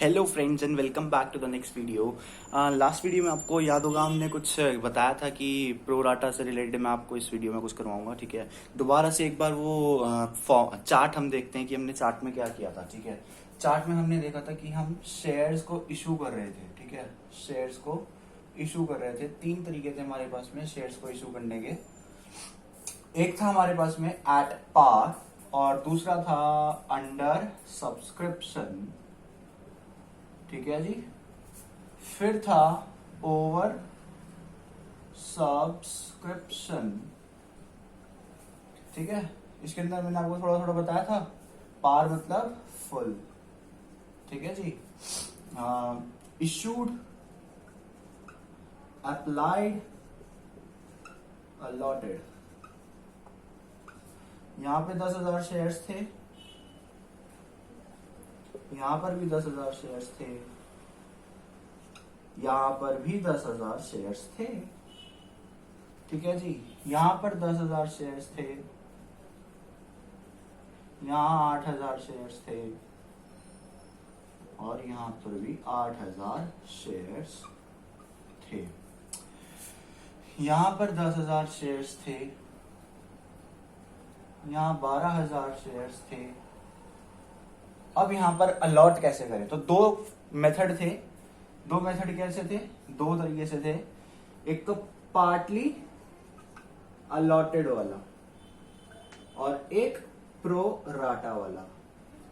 Hello friends and welcome back to the next video. Last video में आपको याद होगा हमने कुछ बताया था कि प्रो राटा से रिलेटेड मैं आपको इस वीडियो में कुछ करवाऊंगा। ठीक है, दोबारा से एक बार वो चार्ट हम देखते हैं कि हमने चार्ट में क्या किया था। ठीक है, चार्ट में हमने देखा था कि हम शेयर्स को इशू कर रहे थे। ठीक है, शेयर्स को इशू कर रहे थे। तीन तरीके थे हमारे पास में शेयर्स को इशू करने के। एक था हमारे पास में एट पार और दूसरा था अंडर सब्सक्रिप्शन। ठीक है जी, फिर था ओवर सब्सक्रिप्शन। ठीक है, इसके अंदर मैंने आपको थोड़ा थोड़ा बताया था। पार मतलब फुल। ठीक है जी, इशूड, अप्लाइड, अलॉटेड। यहां पे 10,000 शेयर्स थे, यहां पर भी 10,000 शेयर्स थे, यहां पर भी 10,000 शेयर्स थे। ठीक है जी, यहां पर 10,000 शेयर्स थे, यहां 8,000 शेयर्स थे और यहां पर भी 8,000 शेयर्स थे। यहां पर 10,000 शेयर्स थे, यहां 12,000 शेयर्स थे। अब यहां पर अलॉट कैसे करें, तो दो मेथड थे। दो मेथड कैसे थे, दो तरीके से थे। एक तो पार्टली अलॉटेड वाला और एक प्रो राटा वाला।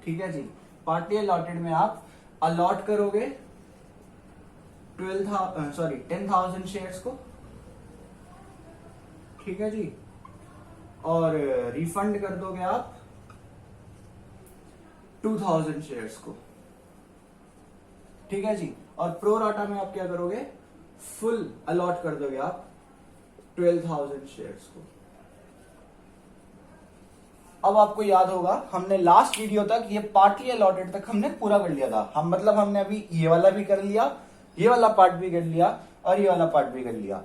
ठीक है जी, पार्टली अलॉटेड में आप अलॉट करोगे 10,000 शेयर्स को। ठीक है जी, और रिफंड कर दोगे आप 2,000 शेयर्स को। ठीक है जी, और प्रो राटा में आप क्या करोगे, फुल अलॉट कर दोगे आप 12,000 शेयर्स को। अब आपको याद होगा हमने लास्ट वीडियो तक ये पार्टली अलॉटेड तक हमने पूरा कर लिया था। मतलब हमने अभी ये वाला भी कर लिया, ये वाला पार्ट भी कर लिया और ये वाला पार्ट भी कर लिया।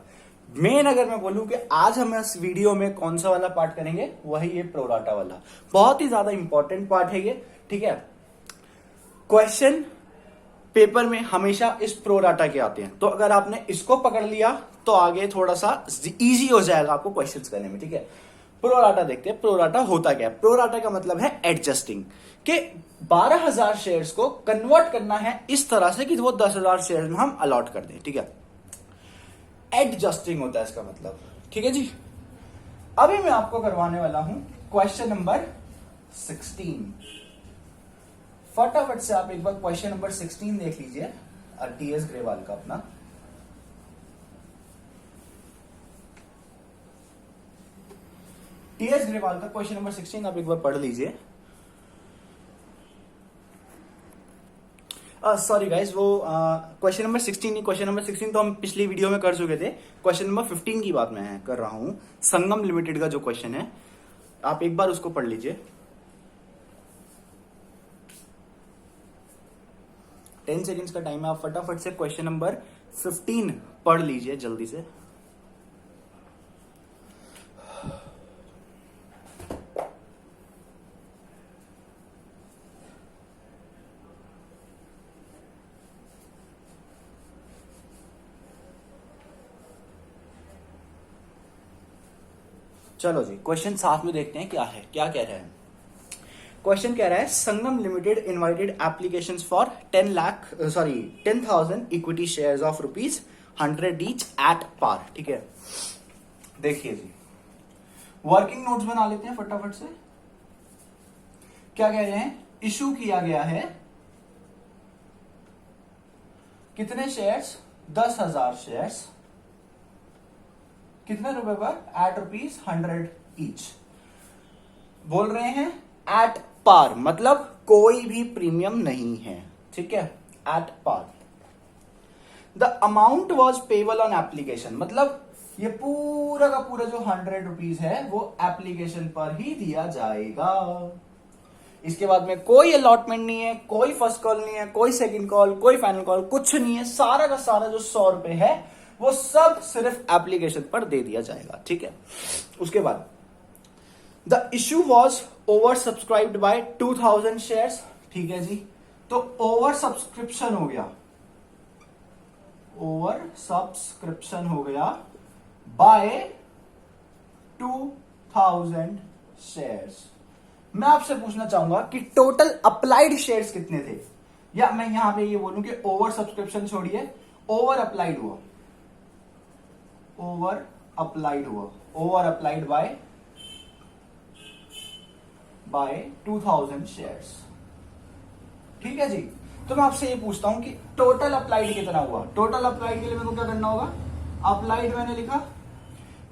मेन अगर मैं बोलूं कि आज हम इस वीडियो में कौन सा वाला पार्ट करेंगे, वही ये प्रो राटा वाला। बहुत ही ज्यादा इंपॉर्टेंट पार्ट है ये। ठीक है, क्वेश्चन पेपर में हमेशा इस प्रो राटा के आते हैं, तो अगर आपने इसको पकड़ लिया तो आगे थोड़ा सा इजी हो जाएगा आपको क्वेश्चंस करने में। ठीक है, प्रो राटा देखते हैं। प्रो राटा होता क्या है। प्रो राटा का मतलब है एडजस्टिंग, कि 12,000 शेयर्स को कन्वर्ट करना है इस तरह से कि वो 10,000 शेयर्स में हम अलॉट कर दें। ठीक है, एडजस्टिंग होता है इसका मतलब। ठीक है जी, अभी मैं आपको करवाने वाला हूं क्वेश्चन नंबर 16। फटाफट से आप एक बार क्वेश्चन नंबर 16 देख लीजिए, टीएस ग्रेवाल का अपना। टीएस ग्रेवाल का क्वेश्चन नंबर 16 आप एक बार पढ़ लीजिए। सॉरी गाइस, वो क्वेश्चन नंबर 16 नहीं, क्वेश्चन नंबर 16 तो हम पिछली वीडियो में कर चुके थे। क्वेश्चन नंबर 15 की बात मैं कर रहा हूं। संगम लिमिटेड का जो क्वेश्चन है, आप एक बार उसको पढ़ लीजिए। 10 सेकेंड्स का टाइम है, आप फटाफट से क्वेश्चन नंबर 15 पढ़ लीजिए जल्दी से। चलो जी, क्वेश्चन साथ में देखते हैं क्या है, क्या कह रहे हैं। क्वेश्चन कह रहा है Sangam limited invited applications for 10,000 equity shares of ₹100 each at par. ठीक है, देखिए जी, वर्किंग नोट्स बना लेते हैं फटाफट से। क्या कह रहे हैं, इशू किया गया है कितने शेयर्स, 10,000 शेयर्स, कितने रुपए पर, एट ₹100 ईच। बोल रहे हैं एट पार, मतलब कोई भी प्रीमियम नहीं है। ठीक है, at par. The amount was payable on application, मतलब ये पूरा का पूरा जो ₹100 है वो एप्लीकेशन पर ही दिया जाएगा। इसके बाद में कोई अलॉटमेंट नहीं है, कोई फर्स्ट कॉल नहीं है, कोई सेकंड कॉल, कोई फाइनल कॉल, कुछ नहीं है। सारा का सारा जो ₹100 है वो सब सिर्फ एप्लीकेशन पर दे दिया जाएगा। ठीक है, उसके बाद the issue was oversubscribed by 2000 shares. ठीक है जी, तो ओवर सब्सक्रिप्शन हो गया, ओवर सब्सक्रिप्शन हो गया बाय 2000 शेयर्स। मैं आपसे पूछना चाहूंगा कि टोटल अप्लाइड शेयर्स कितने थे, या मैं यहां पे ये बोलूं कि ओवर सब्सक्रिप्शन छोड़िए, ओवर अप्लाइड हुआ, ओवर अप्लाइड हुआ, ओवर अप्लाइड बाय 2000 शेयर्स। ठीक है जी। तो मैं आपसे ये पूछता हूं कि टोटल अप्लाइड कितना हुआ। टोटल अप्लाइड के लिए मेरे को क्या करना होगा, अप्लाइड मैंने लिखा,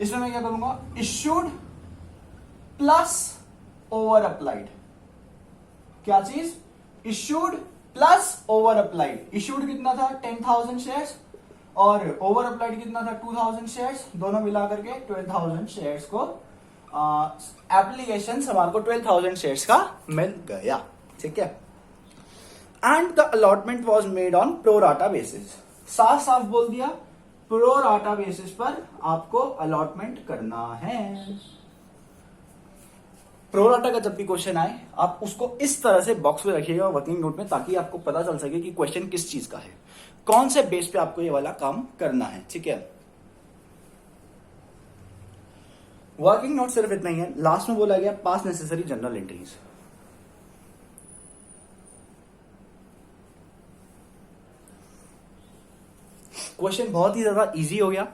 इसमें मैं क्या करूंगा, इश्यूड प्लस ओवर अप्लाइड। क्या चीज, issued plus over applied. Issued कितना था 10,000 शेयर्स और ओवर अप्लाइड कितना था 2000 शेयर्स, दोनों मिलाकर के 12,000 शेयर्स को एप्लीकेशन हमारे को 12,000 शेयर्स का मिल गया। ठीक है। And the allotment was made on pro rata basis. साफ साफ बोल दिया, प्रोराटा बेसिस पर आपको अलॉटमेंट करना है। प्रोराटा का जब भी क्वेश्चन आए आप उसको इस तरह से बॉक्स में रखिएगा वर्किंग नोट में, ताकि आपको पता चल सके कि क्वेश्चन किस चीज का है, कौन से बेस पे आपको ये वाला काम करना है। ठीक है। वर्किंग नोट सिर्फ इतना ही है। लास्ट में बोला गया पास नेसेसरी जनरल एंट्रीज। क्वेश्चन बहुत ही ज्यादा इजी हो गया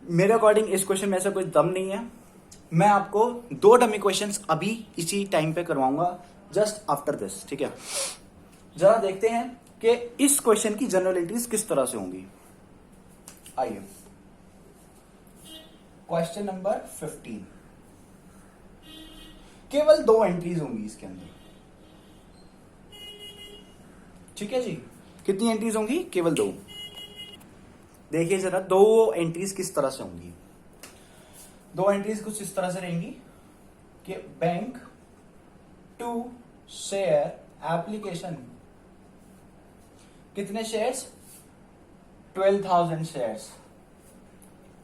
मेरे अकॉर्डिंग। इस क्वेश्चन में ऐसा कोई दम नहीं है। मैं आपको 2 डमी क्वेश्चंस अभी इसी टाइम पे करवाऊंगा, जस्ट आफ्टर दिस। ठीक है। जरा देखते हैं कि इस क्वेश्चन की जनरल एंट्रीज किस तरह से होंगी। आइए, क्वेश्चन नंबर 15। केवल 2 एंट्रीज होंगी इसके अंदर। ठीक है जी। कितनी एंट्रीज होंगी, केवल 2। देखिए जरा 2 एंट्रीज किस तरह से होंगी। 2 एंट्रीज कुछ इस तरह से रहेंगी कि बैंक टू शेयर एप्लीकेशन, कितने शेयर्स, 12,000 शेयर्स।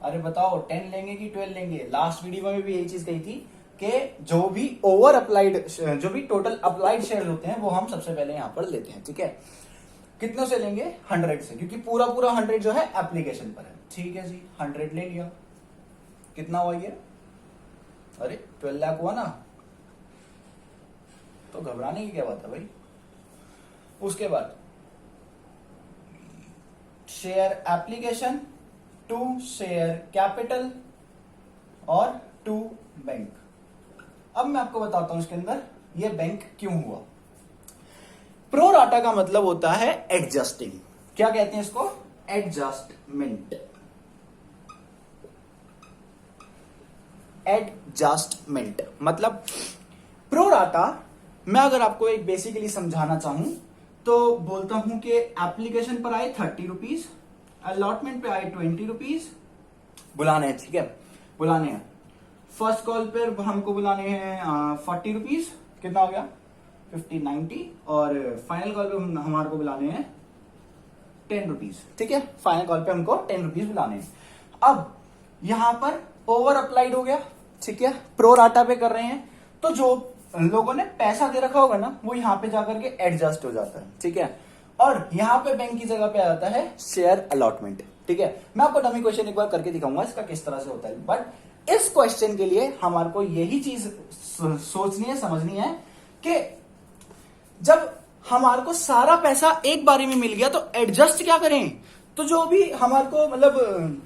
अरे बताओ 10 लेंगे कि 12 लेंगे। लास्ट वीडियो में भी यही चीज कही थी कि जो भी ओवर अप्लाइड, जो भी टोटल अप्लाइड शेयर होते हैं वो हम सबसे पहले यहां पर लेते हैं। ठीक है। कितने से लेंगे, 100 से, क्योंकि पूरा 100 जो है एप्लीकेशन पर है। ठीक है जी, 100 ले लिया। कितना हुआ ये, अरे 12 लाख हुआ ना, तो घबराने की क्या बात है भाई। उसके बाद share application to share capital और टू बैंक। अब मैं आपको बताता हूं इसके अंदर ये बैंक क्यों हुआ। प्रोराटा का मतलब होता है एडजस्टिंग। क्या कहते हैं इसको, एडजस्टमेंट। एडजस्टमेंट मतलब प्रोराटा। मैं अगर आपको एक बेसिकली समझाना चाहूं तो बोलता हूं कि एप्लीकेशन पर आए 30 रुपीज, अलॉटमेंट पे आए 20 रुपीज, बुलाने हैं। ठीक है, बुलाने हैं। फर्स्ट कॉल पर हमको बुलाने हैं 40 रुपीज, कितना हो गया 50, 90, और फाइनल कॉल पे हमारे को बुलाने हैं 10 रुपीज। ठीक है, फाइनल कॉल पे हमको 10 रुपीज बुलाने हैं। अब यहां पर ओवर अप्लाइड हो गया। ठीक है, प्रोराटा पे कर रहे हैं, तो जो लोगों ने पैसा दे रखा होगा ना वो यहां पे जाकर के एडजस्ट हो जाता है। ठीक है, और यहां पे बैंक की जगह पे आ जाता है शेयर अलॉटमेंट। ठीक है, मैं आपको डमी क्वेश्चन एक बार करके दिखाऊंगा इसका किस तरह से होता है, बट इस क्वेश्चन के लिए हमारे को यही चीज सोचनी है, समझनी है कि जब हमारे को सारा पैसा एक बारी में मिल गया तो एडजस्ट क्या करें। तो जो भी हमारे को मतलब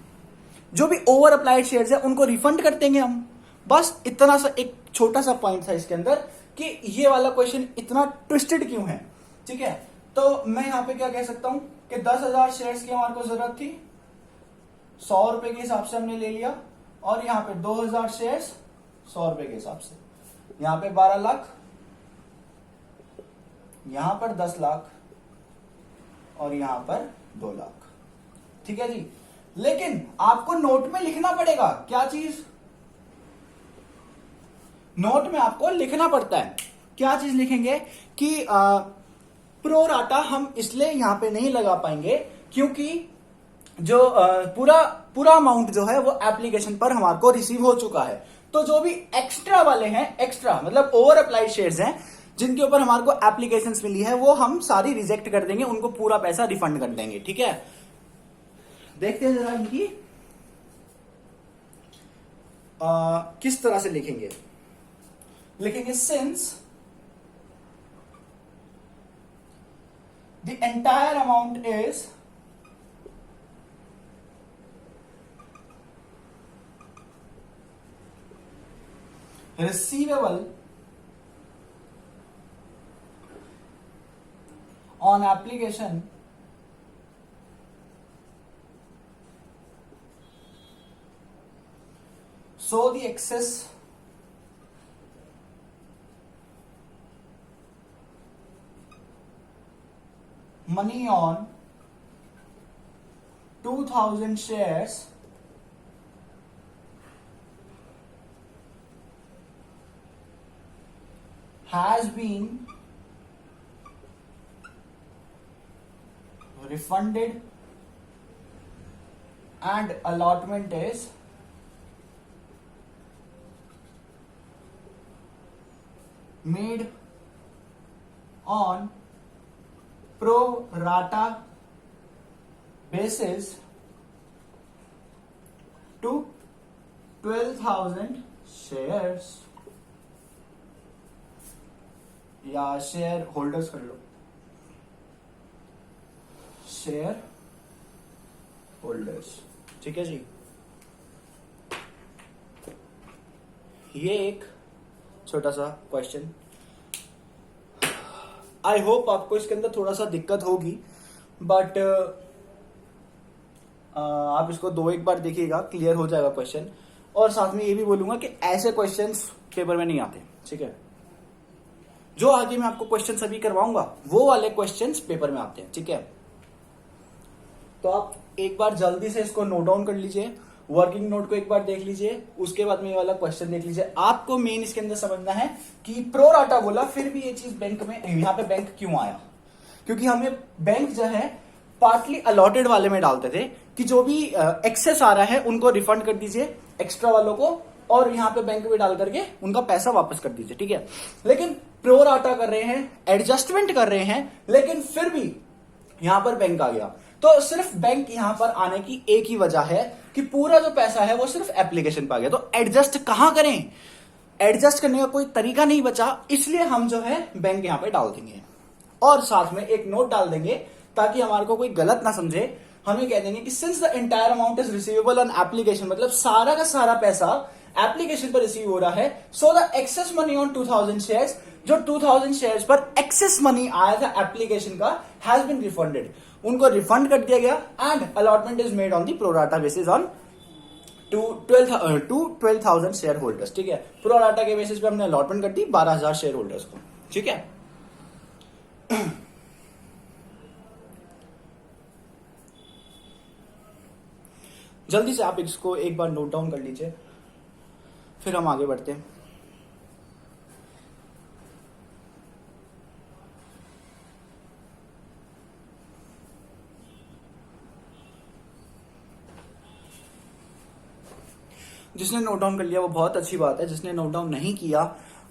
जो भी ओवर अप्लाइड शेयर्स है उनको रिफंड कर देंगे हम। बस इतना सा एक छोटा सा पॉइंट था इसके अंदर कि ये वाला क्वेश्चन इतना ट्विस्टेड क्यों है। ठीक है, तो मैं यहां पे क्या कह सकता हूं कि 10,000 शेयर्स की हमारे को जरूरत थी, 100 रुपए के हिसाब से हमने ले लिया, और यहां पे 2,000 शेयर्स 100 रुपए के हिसाब से, यहां पे 12 लाख, यहां पर 10 लाख और यहां पर 2 लाख। ठीक है जी, लेकिन आपको नोट में लिखना पड़ेगा क्या चीज, नोट में आपको लिखना पड़ता है। क्या चीज लिखेंगे कि प्रोराटा हम इसलिए यहां पे नहीं लगा पाएंगे क्योंकि जो पूरा अमाउंट जो है वो एप्लीकेशन पर हमारे को रिसीव हो चुका है। तो जो भी एक्स्ट्रा वाले हैं, एक्स्ट्रा मतलब ओवर अप्लाइड शेयर्स हैं, जिनके ऊपर हमारे को एप्लीकेशंस मिली है वो हम सारी रिजेक्ट कर देंगे, उनको पूरा पैसा रिफंड कर देंगे। ठीक है, देखते हैं जरा इनकी किस तरह से लिखेंगे। लिखेंगे since the entire amount is receivable on application so the excess money on 2000 shares has been refunded and allotment is made on pro rata basis to 12,000 shares या शेयर होल्डर्स कर लो, शेयर होल्डर्स। ठीक है जी, ये एक छोटा सा question. I hope आपको इसके अंदर थोड़ा सा दिक्कत होगी, बट आप इसको दो एक बार देखिएगा, क्लियर हो जाएगा क्वेश्चन। और साथ में ये भी बोलूंगा कि ऐसे क्वेश्चंस पेपर में नहीं आते। ठीक है, जो आगे मैं आपको क्वेश्चन अभी करवाऊंगा वो वाले क्वेश्चंस पेपर में आते हैं। ठीक है, तो आप एक बार जल्दी से इसको नोट डाउन कर लीजिए, वर्किंग नोट को एक बार देख लीजिए, उसके बाद में ये वाला क्वेश्चन देख लीजिए। आपको मेन इसके अंदर समझना है कि प्रो राटा बोला, फिर भी ये चीज बैंक में, यहां पे बैंक क्यों आया, क्योंकि हमें बैंक जो है पार्टली अलॉटेड वाले में डालते थे कि जो भी एक्सेस आ रहा है उनको रिफंड कर दीजिए एक्स्ट्रा वालों को, और यहां पे बैंक में डाल करके उनका पैसा वापस कर दीजिए। ठीक है, लेकिन प्रो राटा कर रहे हैं, एडजस्टमेंट कर रहे हैं, लेकिन फिर भी यहां पर बैंक आ गया। तो सिर्फ बैंक यहां पर आने की एक ही वजह है कि पूरा जो पैसा है वो सिर्फ एप्लीकेशन पे आ गया। तो एडजस्ट कहां करें, एडजस्ट करने का कोई तरीका नहीं बचा, इसलिए हम जो है बैंक यहां पे डाल देंगे और साथ में एक नोट डाल देंगे ताकि हमारे को कोई गलत ना समझे। हमें कह देंगे कि since the entire amount is receivable on application, मतलब सारा का सारा पैसा एप्लीकेशन पर रिसीव हो रहा है। So the excess money on 2000 shares, जो 2000 शेयर्स पर एक्सेस मनी आया था एप्लीकेशन का, हैज बीन रिफंडेड, उनको रिफंड कर दिया गया। And allotment is made on the pro rata basis on to 12,000 shareholders. ठीक है, प्रोराटा के बेसिस पे हमने अलॉटमेंट कर दी 12,000 शेयर होल्डर्स को। ठीक है, जल्दी से आप इसको एक बार नोट डाउन कर लीजिए, फिर हम आगे बढ़ते हैं। जिसने नोट डाउन कर लिया वो बहुत अच्छी बात है, जिसने नोट डाउन नहीं किया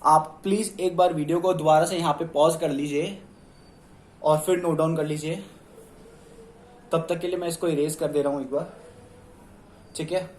आप प्लीज एक बार वीडियो को दोबारा से यहां पे पॉज कर लीजिए और फिर नोट डाउन कर लीजिए। तब तक के लिए मैं इसको इरेज कर दे रहा हूं एक बार। ठीक है,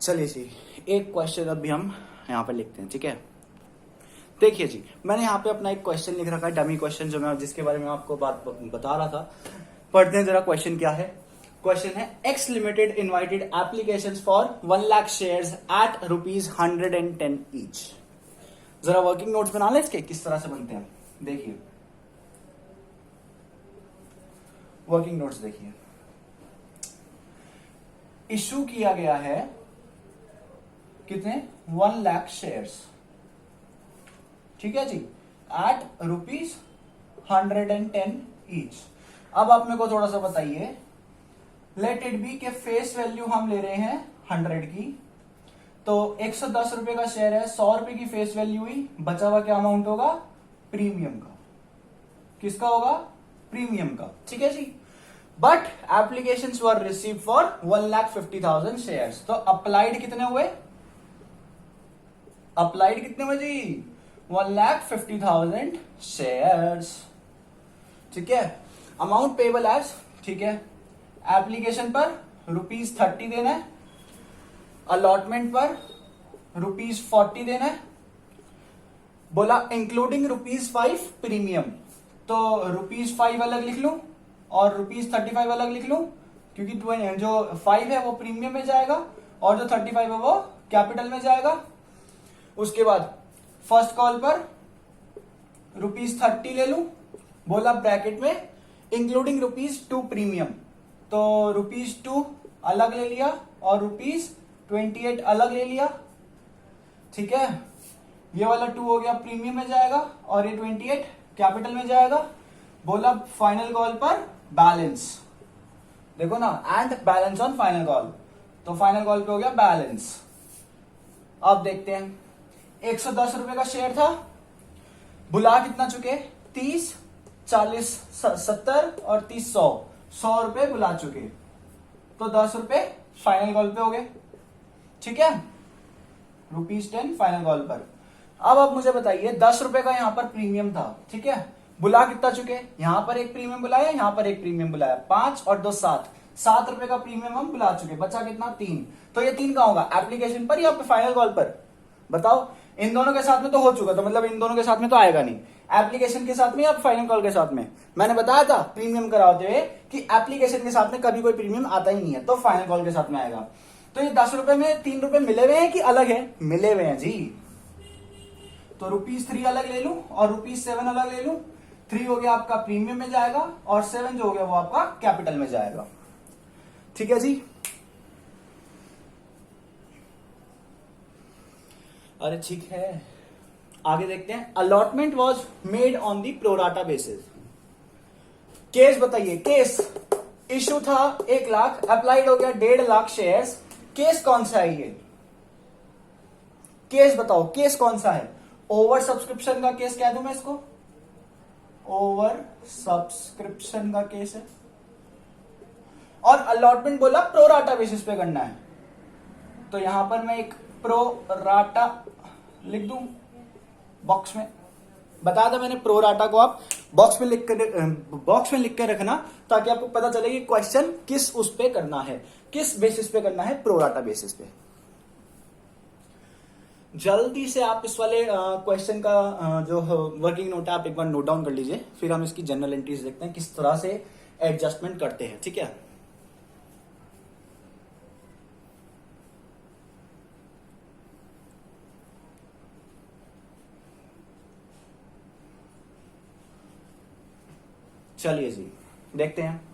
चलिए जी, एक क्वेश्चन अभी हम यहाँ पे लिखते हैं। ठीक है, देखिए जी, मैंने यहाँ पे अपना एक क्वेश्चन लिख रखा है, डमी क्वेश्चन, जो मैं जिसके बारे में आपको बात बता रहा था। पढ़ते हैं जरा क्वेश्चन क्या है। क्वेश्चन है, x limited invited applications for 1 lakh shares at ₹110 each. जरा वर्किंग नोट्स बना ले इसके, किस तरह से बनते हैं देखिए, वर्किंग नोट्स देखिए। इशू किया गया है कितने, 1 लाख शेयर्स। ठीक है जी, एट ₹110 ईच। अब आप मेरे को थोड़ा सा बताइए, लेट इट बी के फेस वैल्यू हम ले रहे हैं 100 की, तो 110 रुपए का शेयर है, 100 रुपए की फेस वैल्यू हुई, बचा हुआ क्या अमाउंट होगा? प्रीमियम का। किसका होगा? प्रीमियम का। ठीक है जी। But application were received for 1,50,000 shares. तो अप्लाइड कितने हुए? अप्लाइड कितने हुए जी? 1,50,000 शेयर्स। ठीक है। अमाउंट पेबल एज, ठीक है, एप्लीकेशन पर ₹30 देना है, अलॉटमेंट पर ₹40 देना है, बोला इंक्लूडिंग ₹5 प्रीमियम, तो ₹5 अलग लिख लूं और ₹35 अलग लिख लूं, क्योंकि जो 5 है वो प्रीमियम में जाएगा और जो 35 है वो कैपिटल में जाएगा। उसके बाद फर्स्ट कॉल पर ₹30 ले लूं, बोला ब्रैकेट में इंक्लूडिंग ₹2 प्रीमियम, तो ₹2 अलग ले लिया और ₹28 अलग ले लिया। ठीक है, ये वाला 2 हो गया प्रीमियम में जाएगा और ये 28 कैपिटल में जाएगा। बोला फाइनल कॉल पर बैलेंस, देखो ना, and balance on final call, तो फाइनल कॉल पे हो गया बैलेंस। अब देखते हैं, 110 रुपए का शेयर था, बुला कितना चुके? 30, 40, 70 और 30, 100 रुपए बुला चुके, तो 10 रुपए फाइनल कॉल पे हो गए। ठीक है, ₹10 फाइनल कॉल पर। अब आप मुझे बताइए, 10 रुपए का यहां पर प्रीमियम था, ठीक है, बुला कितना चुके? यहां पर एक प्रीमियम बुलाया, यहां पर एक प्रीमियम बुलाया, 5 और 2 7, 7 रुपए का प्रीमियम हम बुला चुके, बचा कितना? 3। तो ये 3 कहां होगा? एप्लीकेशन पर या फाइनल कॉल पर? बताओ। इन दोनों के साथ में तो हो चुका, तो मतलब इन दोनों के साथ में तो आएगा नहीं। एप्लीकेशन के साथ में या फाइनल कॉल के साथ में? मैंने बताया था प्रीमियम कराते हुए कि एप्लीकेशन के साथ में कभी कोई प्रीमियम आता ही नहीं है, तो फाइनल कॉल के साथ में आएगा। तो ये 10 रुपए में 3 रुपए मिले हुए हैं कि अलग है? मिले हुए हैं जी। तो ₹3 अलग ले लूं और ₹7 अलग ले लूं। 3 हो गया आपका प्रीमियम में जाएगा और 7 जो हो गया वो आपका कैपिटल में जाएगा। ठीक है जी। अरे ठीक है, आगे देखते हैं। Allotment was made on the pro rata basis. Case बताइए, केस इशू था 1 लाख, अप्लाइड हो गया 1.5 लाख शेयर्स। केस कौन सा है ये? केस बताओ, केस कौन सा है? ओवर सब्सक्रिप्शन का केस कह दूं मैं इसको? ओवर सब्सक्रिप्शन का केस है। और अलॉटमेंट बोला प्रोराटा बेसिस पे करना है, तो यहां पर मैं एक प्रोराटा लिख दूं बॉक्स में। बताया था मैंने प्रोराटा को आप बॉक्स में लिख कर रखना, ताकि आपको पता चले कि क्वेश्चन किस उस पे करना है, किस बेसिस पे करना है, प्रोराटा बेसिस पे। जल्दी से आप इस वाले क्वेश्चन का जो वर्किंग नोट है आप एक बार नोट डाउन कर लीजिए, फिर हम इसकी जनरल एंट्रीज देखते हैं किस तरह से एडजस्टमेंट करते हैं। ठीक है, चलिए जी देखते हैं।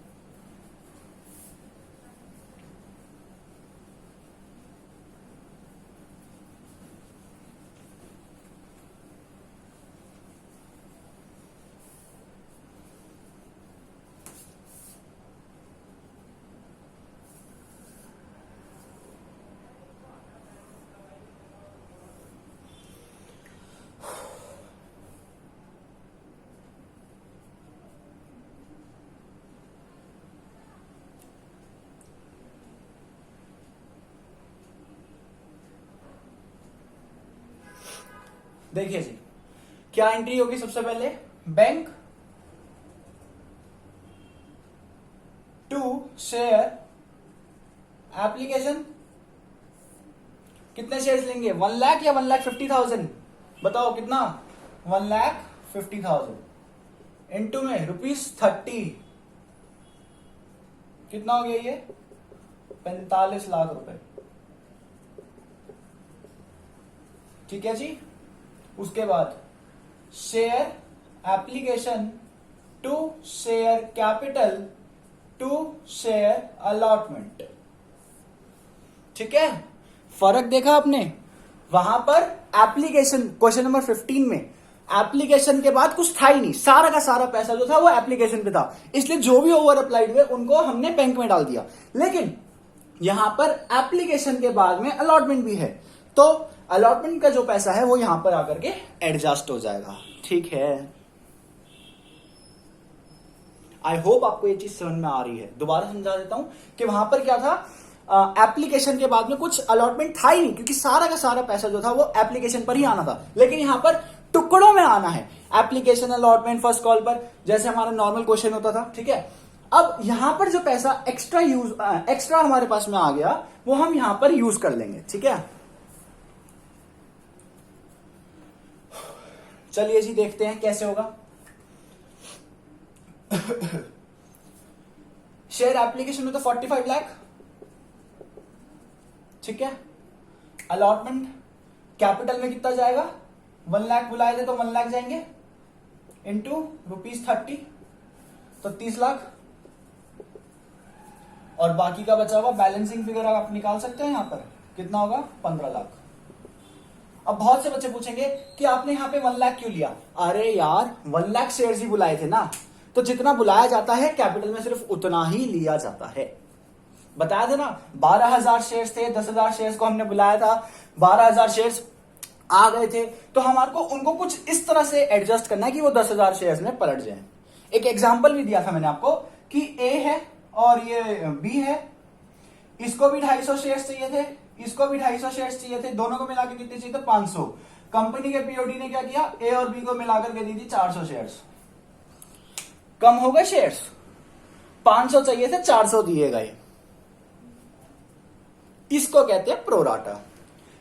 देखिए जी, क्या एंट्री होगी? सबसे पहले बैंक टू शेयर एप्लीकेशन, कितने शेयर्स लेंगे? 1 लाख या 1,50,000? बताओ कितना? 1,50,000 इनटू में ₹30, कितना हो गया ये? 45 लाख रुपए। ठीक है जी। उसके बाद share application to share capital to share allotment. ठीक है, फर्क देखा आपने? वहां पर एप्लीकेशन क्वेश्चन नंबर 15 में एप्लीकेशन के बाद कुछ था ही नहीं, सारा का सारा पैसा जो था वो एप्लीकेशन पे था, इसलिए जो भी ओवर अप्लाइड हुए उनको हमने बैंक में डाल दिया। लेकिन यहां पर एप्लीकेशन के बाद में अलॉटमेंट भी है, तो अलॉटमेंट का जो पैसा है वो यहां पर आकर के एडजस्ट हो जाएगा। ठीक है, आई होप आपको ये चीज समझ में आ रही है। दोबारा समझा देता हूं कि वहां पर क्या था, एप्लीकेशन के बाद में कुछ अलॉटमेंट था ही नहीं, क्योंकि सारा का सारा पैसा जो था वो एप्लीकेशन पर ही आना था। लेकिन यहां पर टुकड़ों में आना है, एप्लीकेशन अलॉटमेंट फर्स्ट कॉल पर, जैसे हमारा नॉर्मल क्वेश्चन होता था। ठीक है, अब यहां पर जो पैसा एक्स्ट्रा हमारे पास में आ गया वो हम यहां पर यूज कर लेंगे। ठीक है, चलिए जी देखते हैं कैसे होगा। शेयर एप्लीकेशन में तो 45 लाख। ठीक है, अलॉटमेंट कैपिटल में कितना जाएगा, 1 लाख बुलाए थे तो 1 लाख जाएंगे इंटू ₹30 तो 30 लाख, और बाकी का बचा हुआ बैलेंसिंग फिगर आप निकाल सकते हैं। यहां पर कितना होगा, 15 लाख। अब बहुत से बच्चे पूछेंगे कि आपने यहां पे 1 लाख क्यों लिया। अरे यार 1 लाख शेयर्स ही बुलाए थे ना, तो जितना बुलाया जाता है कैपिटल में सिर्फ उतना ही लिया जाता है। बताया था ना, 12,000 शेयर्स थे, 10,000 शेयर्स को हमने बुलाया था, 12,000 शेयर्स आ गए थे, तो हमारे को उनको कुछ इस तरह से एडजस्ट करना है कि वो 10,000 शेयर्स में पलट जाए। एक एग्जांपल भी दिया था मैंने आपको कि ए है और ये बी है, इसको भी 250 शेयर्स चाहिए थे, इसको भी 250 शेयर्स चाहिए थे, दोनों को मिलाकर कितने चाहिए थे, 500। कंपनी के पीओडी ने क्या किया, ए और बी को मिलाकर के दी थी 400 शेयर्स। कम हो गए शेयर्स, 500 चाहिए थे, 400 दिए गए। इसको कहते हैं प्रोराटा,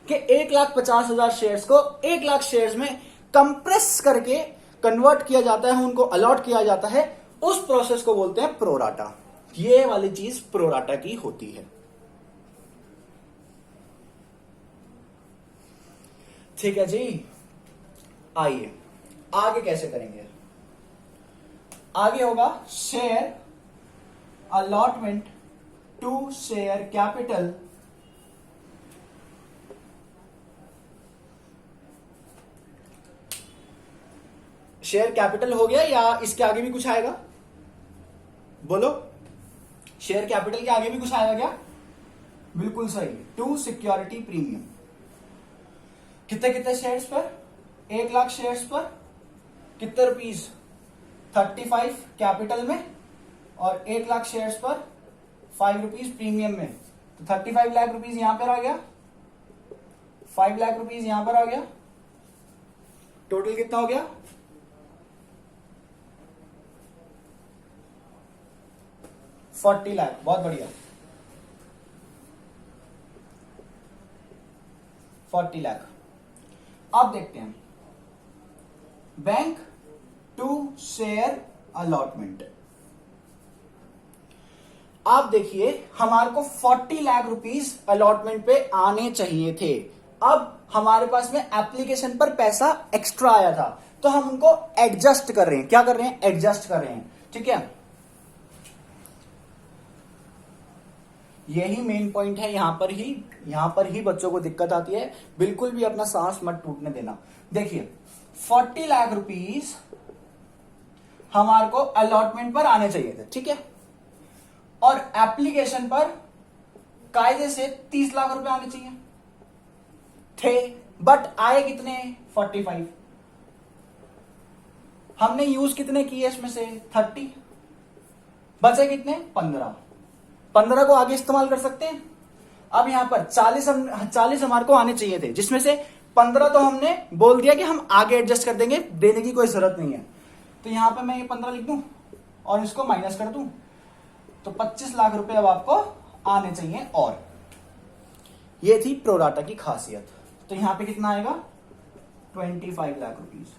कि 1,50,000 शेयर्स को 1 लाख शेयर्स में कंप्रेस करके कन्वर्ट किया जाता है, उनको अलॉट किया जाता है, उस प्रोसेस को बोलते हैं प्रोराटा। ये वाली चीज प्रोराटा की होती है। ठीक है जी, आइए आगे कैसे करेंगे। आगे होगा share allotment to share capital share capital हो गया या इसके आगे भी कुछ आएगा, बोलो। शेयर कैपिटल के आगे भी कुछ आएगा क्या, बिल्कुल सही, टू सिक्योरिटी प्रीमियम। कितने कितने शेयर्स पर, 1 लाख शेयर्स पर कितने रुपीस, 35 कैपिटल में, और 1 लाख शेयर्स पर 5 रुपीज प्रीमियम में, तो 35 लाख रुपीज यहां पर आ गया, 5 लाख रुपीज यहां पर आ गया, टोटल कितना हो गया, 40 लाख। बहुत बढ़िया, 40 लाख। अब देखते हैं बैंक टू शेयर अलॉटमेंट। आप देखिए हमारे को 40 लाख रुपीस अलॉटमेंट पे आने चाहिए थे। अब हमारे पास में एप्लीकेशन पर पैसा एक्स्ट्रा आया था, तो हम उनको एडजस्ट कर रहे हैं। क्या कर रहे हैं, एडजस्ट कर रहे हैं। ठीक है, यही मेन पॉइंट है। यहां पर ही बच्चों को दिक्कत आती है। बिल्कुल भी अपना सांस मत टूटने देना। देखिए 40 लाख रुपीस हमारे को अलॉटमेंट पर आने चाहिए थे, ठीक है, और एप्लीकेशन पर कायदे से 30 लाख रुपए आने चाहिए थे, बट आए कितने, 45। हमने यूज कितने किए इसमें से, 30, बचे कितने, 15 को आगे इस्तेमाल कर सकते हैं। अब यहां पर 40 हमारे को आने चाहिए थे, जिसमें से 15 तो हमने बोल दिया कि हम आगे एडजस्ट कर देंगे, देने की कोई जरूरत नहीं है। तो यहां पे मैं ये 15 लिख दूं और इसको माइनस कर दूं, तो 25 लाख रुपए अब आपको आने चाहिए। और ये थी प्रोराटा की खासियत। तो यहां पे कितना आएगा, 25 लाख रुपीस।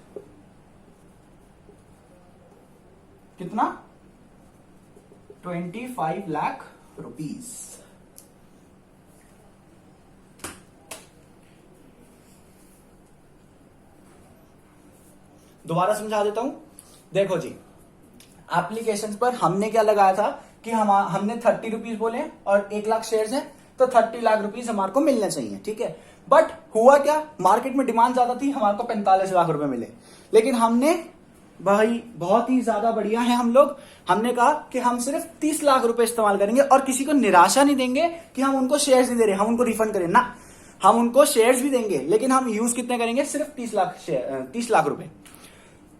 कितना, 25 लाख रुपीस। दोबारा समझा देता हूं। देखो जी, एप्लीकेशन पर हमने क्या लगाया था कि हमने 30 रुपीज बोले और 1 लाख शेयर्स हैं, तो 30 लाख रुपीज हमारे को मिलने चाहिए, ठीक है। बट हुआ क्या, मार्केट में डिमांड ज्यादा थी, हमारे को 45 लाख रुपए मिले। लेकिन हमने भाई बहुत ही ज्यादा बढ़िया है हम लोग, हमने कहा कि हम सिर्फ 30 लाख रुपए इस्तेमाल करेंगे और किसी को निराशा नहीं देंगे कि हम उनको शेयर्स नहीं दे रहे, हम उनको रिफंड करें ना, हम उनको शेयर्स भी देंगे, लेकिन हम यूज कितने करेंगे, सिर्फ 30 लाख रुपए।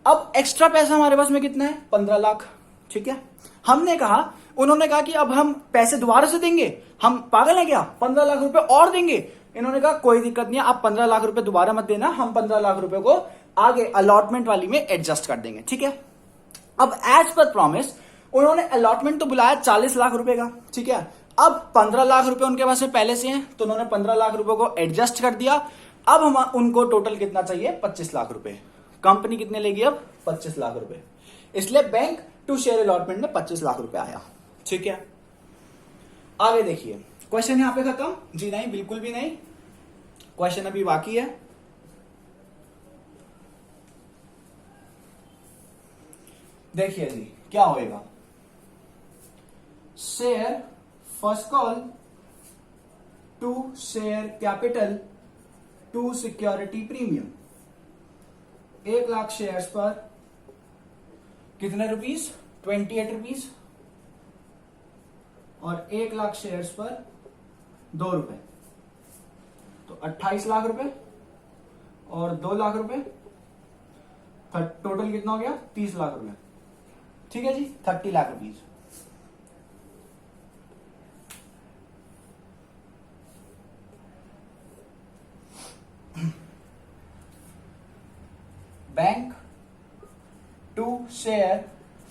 अब एक्स्ट्रा पैसा हमारे पास में कितना है, 15 लाख। ठीक है, हमने कहा, उन्होंने कहा कि अब हम पैसे दोबारा से देंगे, हम पागल है क्या, 15 लाख रुपए और देंगे। इन्होंने कहा कोई दिक्कत नहीं है, आप 15 लाख रुपए दोबारा मत देना, हम 15 लाख रुपए को आगे अलॉटमेंट वाली में एडजस्ट कर देंगे। ठीक है, अब एज पर प्रॉमिस उन्होंने अलॉटमेंट तो बुलाया 40 लाख रुपए का। ठीक है, अब 15 लाख रुपए उनके पास में पहले से हैं, तो उन्होंने 15 लाख रुपए को एडजस्ट कर दिया। अब हम उनको टोटल कितना चाहिए, 25 लाख रुपए। कंपनी कितने लेगी अब, 25 लाख रुपए, इसलिए बैंक टू शेयर अलॉटमेंट में 25 लाख रुपए आया। ठीक है, आगे देखिए, क्वेश्चन यहां पे खत्म जी, नहीं बिल्कुल भी नहीं, क्वेश्चन अभी बाकी है। देखिए जी क्या होएगा, share first call to share capital to security premium, 1 lakh shares पर कितने रुपीस, 28 रुपीस, और 1 लाख शेयर्स पर 2 रुपए, तो 28 लाख रुपए और 2 लाख रुपए, टोटल कितना हो गया, 30 लाख रुपए। ठीक है जी, 30 lakh rupees. Bank to share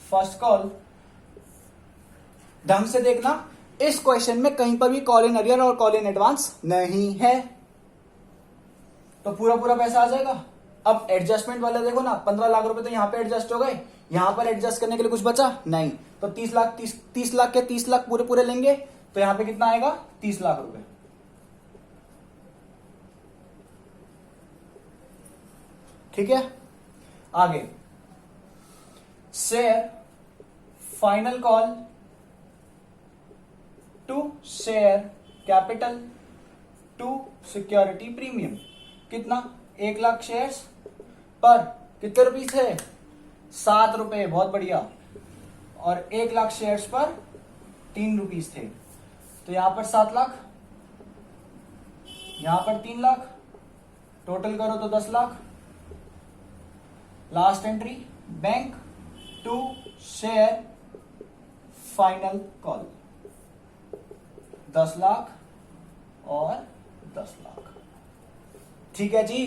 first call, ढंग से देखना, इस क्वेश्चन में कहीं पर भी कॉल इन अरियर और कॉल इन एडवांस नहीं है, तो पूरा पूरा पैसा आ जाएगा। अब एडजस्टमेंट वाले देखो ना, 15 लाख रुपए तो यहां पे एडजस्ट हो गए, यहां पर एडजस्ट करने के लिए कुछ बचा नहीं, तो 30 लाख के 30 लाख पूरे पूरे लेंगे, तो यहां पे कितना आएगा, 30 लाख रुपए। ठीक है, आगे share final call to share capital to security premium, कितना, 1 लाख शेयर्स पर कितने रुपीस है, 7 रुपए, बहुत बढ़िया, और 1 लाख शेयर्स पर 3 रुपीस थे, तो यहां पर 7 लाख, यहां पर 3 लाख, टोटल करो तो 10 lakh. Last entry, bank to share final call, 10 lakh और 10 लाख। ठीक है जी,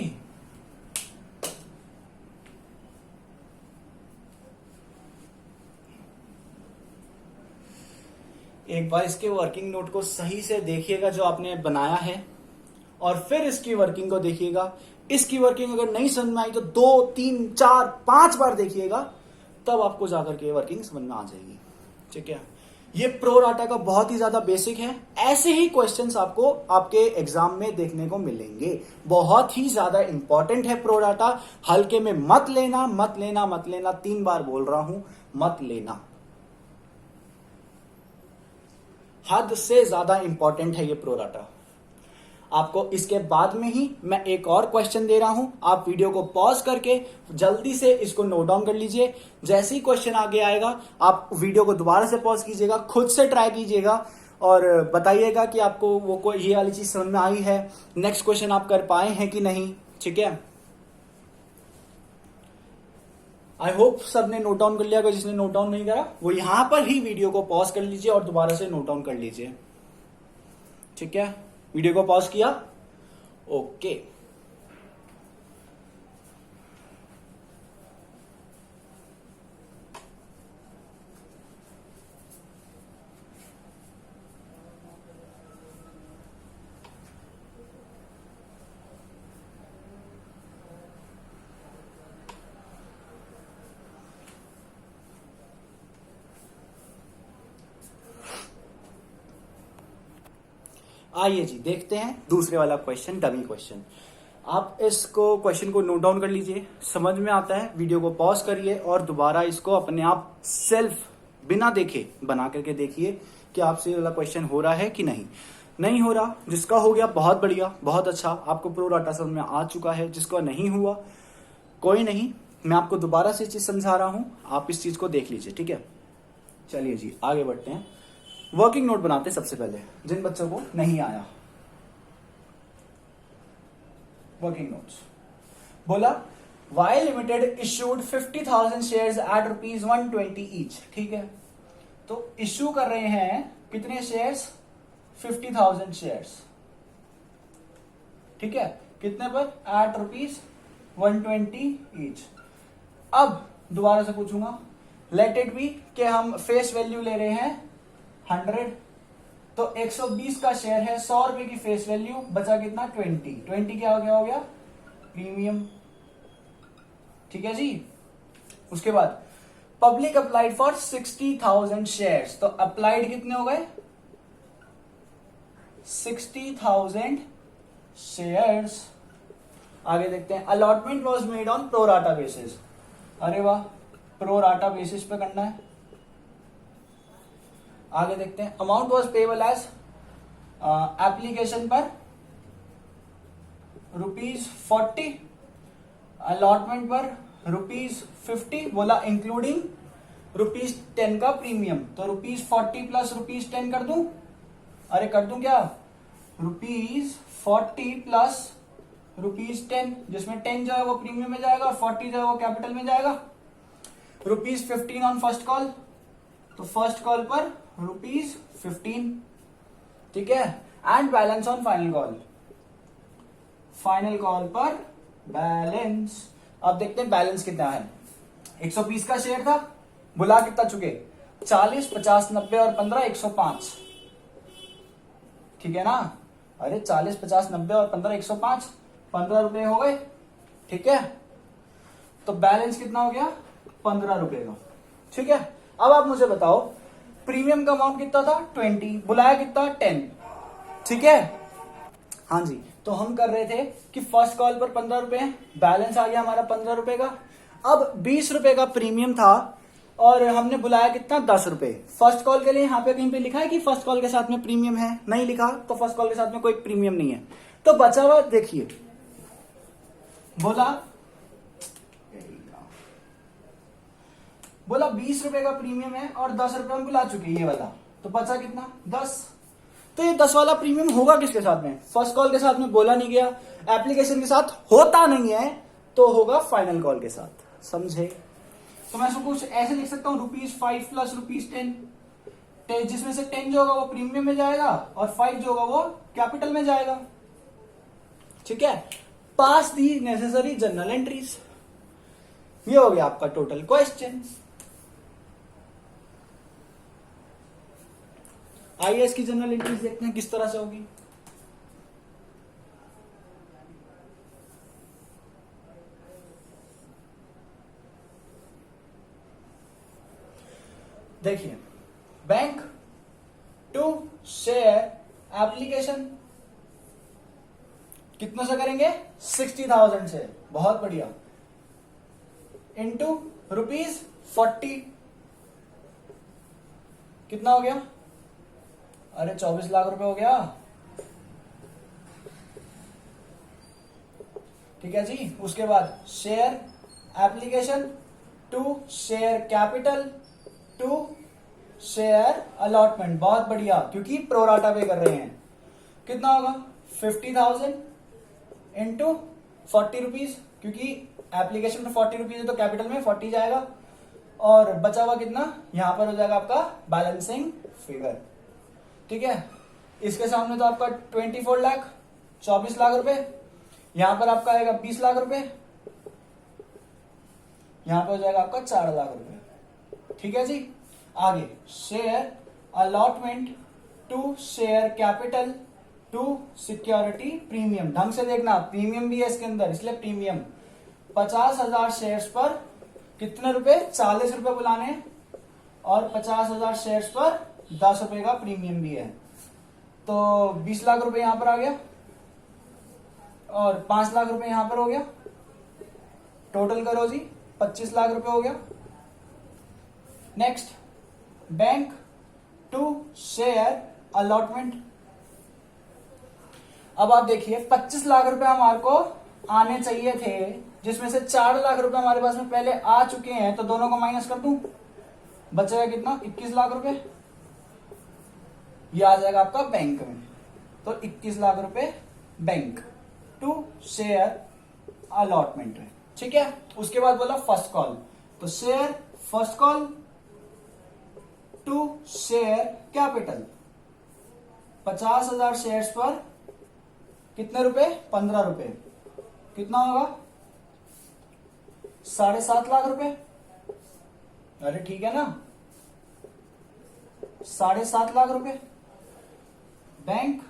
एक बार इसके वर्किंग नोट को सही से देखिएगा जो आपने बनाया है, और फिर इसकी वर्किंग को देखिएगा। इसकी वर्किंग अगर नहीं समझ में आई तो 2, 3, 4, 5 बार देखिएगा, तब आपको जाकर के वर्किंग समझ में आ जाएगी। ठीक है, ये प्रो डाटा का बहुत ही ज्यादा बेसिक है, ऐसे ही क्वेश्चंस आपको आपके एग्जाम में देखने को मिलेंगे, बहुत ही ज्यादा इंपॉर्टेंट है प्रो डाटा, हल्के में मत लेना, मत लेना, मत लेना, 3 बार बोल रहा हूं, मत लेना, हद से ज्यादा इंपॉर्टेंट है ये प्रो डाटा। आपको इसके बाद में ही मैं एक और क्वेश्चन दे रहा हूं, आप वीडियो को पॉज करके जल्दी से इसको नोट डाउन कर लीजिए। जैसे ही क्वेश्चन आगे आएगा आप वीडियो को दोबारा से पॉज कीजिएगा, खुद से ट्राई कीजिएगा और बताइएगा कि आपको वो ये वाली चीज समझ में आई है, नेक्स्ट क्वेश्चन आप कर पाए हैं कि नहीं। ठीक है, आई होप सबने नोट डाउन कर लिया, अगर जिसने नोट डाउन नहीं करा वो यहां पर ही वीडियो को पॉज कर लीजिए और दोबारा से नोट डाउन कर लीजिए। ठीक है, वीडियो को पॉज किया, ओके। आइए जी देखते हैं दूसरे वाला क्वेश्चन, डमी क्वेश्चन। आप इसको क्वेश्चन को नोट डाउन कर लीजिए, समझ में आता है वीडियो को पॉज करिए और दोबारा इसको अपने आप सेल्फ बिना देखे बना करके देखिए कि आपसे ये वाला क्वेश्चन हो रहा है कि नहीं। नहीं हो रहा, जिसका हो गया बहुत बढ़िया, बहुत अच्छा, आपको प्रो राटा समझ में आ चुका है। जिसका नहीं हुआ कोई नहीं, मैं आपको दोबारा से चीज समझा रहा हूं, आप इस चीज को देख लीजिए, ठीक है। चलिए जी आगे बढ़ते हैं। वर्किंग नोट बनाते हैं सबसे पहले, जिन बच्चों को नहीं आया। वर्किंग नोट्स बोला Y limited issued 50,000 shares at ₹120 each, ठीक है। तो इश्यू कर रहे हैं कितने शेयर्स, 50,000 शेयर्स, ठीक है। कितने पर, एट ₹120 ईच। अब दोबारा से पूछूंगा, लेट इट बी कि हम फेस वैल्यू ले रहे हैं 100, तो 120 का शेयर है, 100 रुपए की फेस वैल्यू, बचा कितना 20 क्या हो गया प्रीमियम, ठीक है जी। उसके बाद पब्लिक अप्लाइड फॉर 60,000 शेयर्स, तो अप्लाइड कितने हो गए 60,000 शेयर्स। आगे देखते हैं, allotment was made on pro rata basis, अरे वाह प्रो राटा बेसिस पे करना है। आगे देखते हैं, amount was payable as application पर ₹40, अलॉटमेंट पर ₹50, बोला इंक्लूडिंग ₹10 का प्रीमियम, तो ₹40 प्लस ₹10 कर दूं, अरे कर दूं क्या, ₹40 प्लस ₹10, जिसमें 10 जो है वो प्रीमियम में जाएगा और 40 जो है वो कैपिटल में जाएगा। ₹15 ऑन फर्स्ट कॉल, तो फर्स्ट कॉल पर ₹15, ठीक है। And balance on final call, final call पर बैलेंस। अब देखते हैं बैलेंस कितना है। 120 का शेयर था, बुला कितना चुके, 40, 50, 90 और 15, 105, ठीक है ना। अरे 40, 50, 90 और 15, 105, 15 रुपए हो गए, ठीक है। तो बैलेंस कितना हो गया, 15 रुपए का, ठीक है। अब आप मुझे बताओ प्रीमियम का अमाउंट कितना था 20, बुलाया कितना 10, ठीक है। हाँ जी, तो हम कर रहे थे कि फर्स्ट कॉल पर 15 रुपए, बैलेंस आ गया हमारा 15 रुपए का। अब 20 रुपए का प्रीमियम था और हमने बुलाया कितना 10 रुपए। फर्स्ट कॉल के लिए यहाँ पे कहीं पे लिखा है कि फर्स्ट कॉल के साथ में प्रीमियम है, नहीं लिखा, तो फर्स्ट कॉल के साथ में कोई प्रीमियम नहीं है। तो बचा हुआ देखिए, बोला 20 रुपए का प्रीमियम है और 10 रुपए हम बुला चुके ये वाला, तो बचा कितना 10। तो ये 10 वाला प्रीमियम होगा किसके साथ में, फर्स्ट कॉल के साथ में बोला नहीं गया, एप्लीकेशन के साथ होता नहीं है, तो होगा फाइनल कॉल के साथ, समझे। तो मैं कुछ ऐसे लिख सकता हूँ ₹5 प्लस ₹10, जिसमें से 10 जो होगा वो प्रीमियम में जाएगा और 5 जो होगा वो कैपिटल में जाएगा, ठीक है। पास दी नेसेसरी जर्नल एंट्रीज, ये हो गया आपका टोटल क्वेश्चन। आइए इसकी जनरल एंट्रीज देखते हैं किस तरह से होगी। देखिए, बैंक टू शेयर एप्लीकेशन कितनों से करेंगे 60,000 से, बहुत बढ़िया, इंटू ₹40, कितना हो गया, अरे 24 लाख रुपए हो गया, ठीक है जी। उसके बाद share application to share capital to share allotment, बहुत बढ़िया, क्योंकि प्रोराटा पे कर रहे हैं। कितना होगा 50,000 इंटू ₹40, क्योंकि एप्लीकेशन में ₹40 है तो कैपिटल में 40 जाएगा, और बचा हुआ कितना यहां पर हो जाएगा आपका बैलेंसिंग फिगर, ठीक है। इसके सामने तो आपका 24 लाख, 24 लाख रुपए, यहां पर आपका आएगा 20 लाख रुपए, यहां पर हो जाएगा आपका 4 लाख रुपए, ठीक है जी। आगे share allotment to share capital to security premium, ढंग से देखना, प्रीमियम भी है इसके अंदर, इसलिए प्रीमियम 50,000 शेयर्स पर कितने रुपए, 40 रुपए बुलाने, और 50,000 शेयर्स पर 10 रुपए का प्रीमियम भी है, तो 20 लाख रुपए यहां पर आ गया और 5 लाख रुपए यहां पर हो गया, टोटल करो जी 25 लाख रुपए हो गया। Next bank to share allotment, अब आप देखिए 25 लाख रुपए हमारे को आने चाहिए थे, जिसमें से 4 लाख रुपए हमारे पास में पहले आ चुके हैं, तो दोनों को माइनस कर दूं, बचेगा कितना, 21 लाख रुपए। ये आ जाएगा आपका बैंक में, तो 21 लाख रुपए बैंक टू शेयर अलॉटमेंट है, ठीक है। उसके बाद बोला फर्स्ट कॉल, तो share first call to share capital, 50,000 shares पर कितने रुपए, 15 रुपए, कितना होगा 7.5 लाख रुपए। अरे ठीक है ना, 7.5 लाख रुपए bank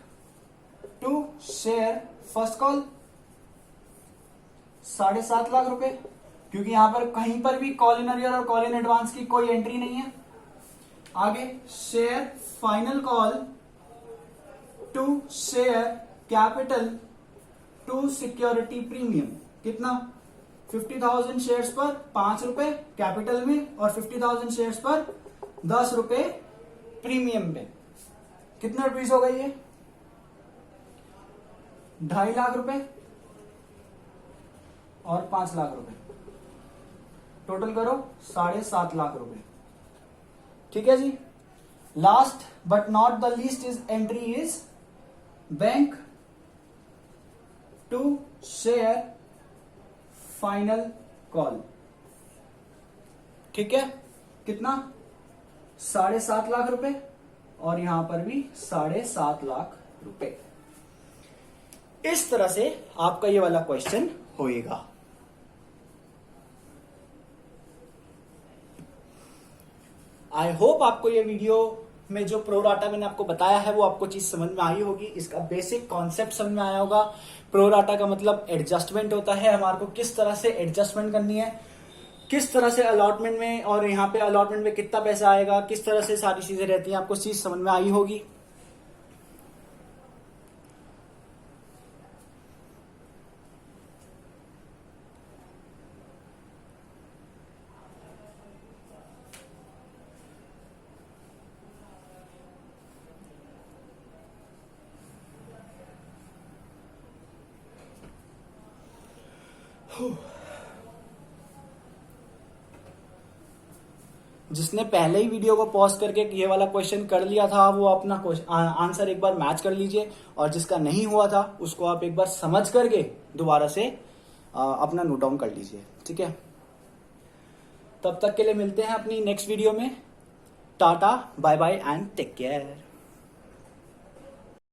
to share first call, 7.5 lakh रुपए, क्योंकि यहां पर कहीं पर भी कॉल इन अरियर और कॉल इन एडवांस की कोई एंट्री नहीं है। आगे share final call to share capital to security premium, कितना, 50,000 शेयर्स पर 5 रुपए कैपिटल में और 50,000 शेयर्स पर 10 रुपए प्रीमियम पे, कितने रुपीस हो गई ये, 2.5 लाख रुपए और 5 लाख रुपए, टोटल करो 7.5 लाख रुपए, ठीक है जी। Last but not the least is entry is bank to share final call, ठीक है, कितना, 7.5 लाख रुपए और यहां पर भी 7.5 लाख रुपए। इस तरह से आपका ये वाला क्वेश्चन होएगा। आई होप आपको ये वीडियो में जो प्रो राटा मैंने आपको बताया है वो आपको चीज समझ में आई होगी, इसका बेसिक कॉन्सेप्ट समझ में आया होगा। प्रो राटा का मतलब एडजस्टमेंट होता है, हमारे को किस तरह से एडजस्टमेंट करनी है, किस तरह से अलॉटमेंट में और यहाँ पे अलॉटमेंट में कितना पैसा आएगा, किस तरह से सारी चीजें रहती हैं, आपको चीज समझ में आई होगी। जिसने पहले ही वीडियो को पॉज करके ये वाला क्वेश्चन कर लिया था वो अपना आंसर एक बार मैच कर लीजिए, और जिसका नहीं हुआ था उसको आप एक बार समझ करके दोबारा से अपना नोट डाउन कर लीजिए, ठीक है। तब तक के लिए मिलते हैं अपनी नेक्स्ट वीडियो में। Tata bye bye and take care.